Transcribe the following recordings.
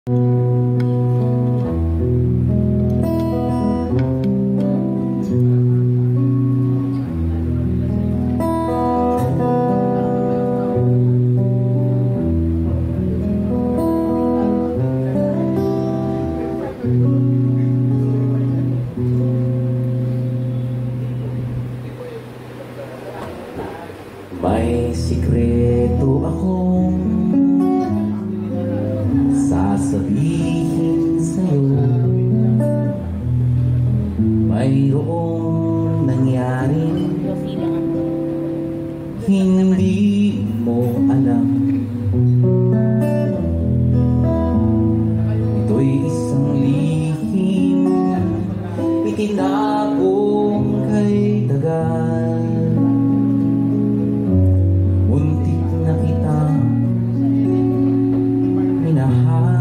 May sikreto akong sasabihin sa'yo. Mayroong nangyaring hindi mo alam. Ito'y isang lihim itinakong kay tagal. Muntik na kitang minahal.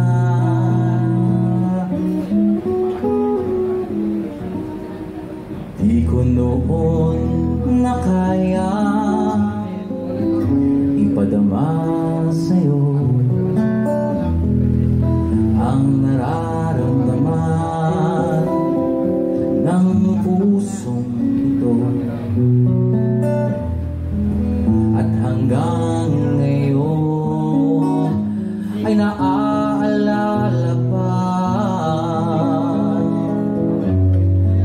Di ko noon na kaya ipadama sa'yo ang nararamdaman ng pusong ito. At hanggang ngayon ay naaalala pa.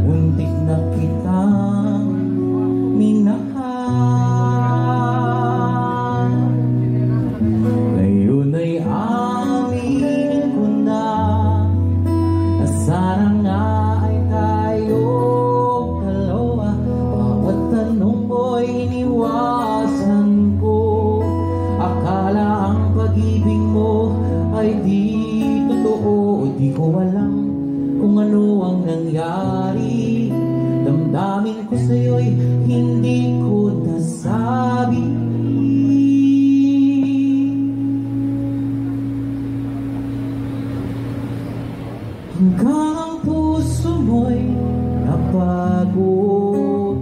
Muntik na kitang minahal. Ngayon ay aminin ko na sana nga ay tayong dalawa. Bawat tanong ko'y iniwasan ko. Akala ang pag-ibig mo ay di totoo. Di ko alam kung ano ang nangyari. Damdamin ko sa'yo'y hindi ko nasabi. Hanggang ang puso mo'y napagod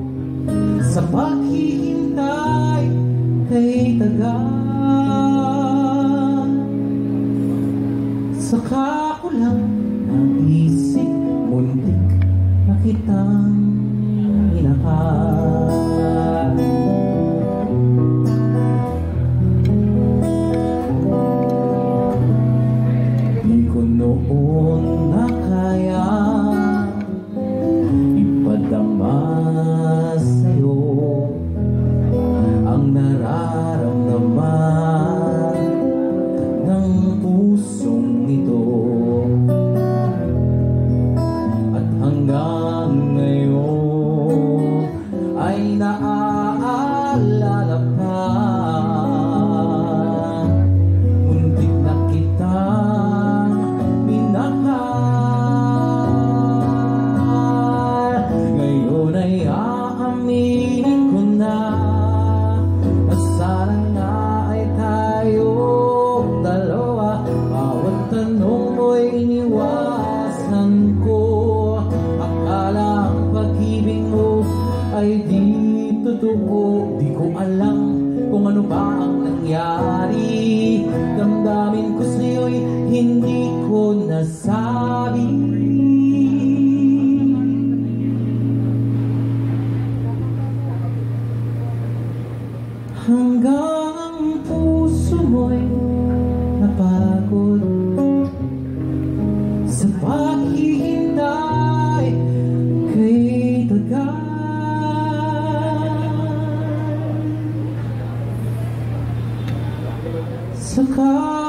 sa paghihintay kay tagal. Saka ko lang naisip, muntik na kitang minahal. Di ko noon na kaya ipadama sa'yo ang nararamdaman ng pusong ito. At hanggang ngayon ay naaalala pa. Muntik na kitang minahal. Ngayon ay aaminin ko na sana nga ay tayong dalawa. Bawat tanong mo'y iniwasan ko. Akala ang pag-ibig mo ay di totoo. Di ko alam kung ano ba ang nangyari. Damdamin ko sa'yo'y hindi ko nasabi. Hanggang ang puso mo'y napagod sa paghihintay kay tagal. Saka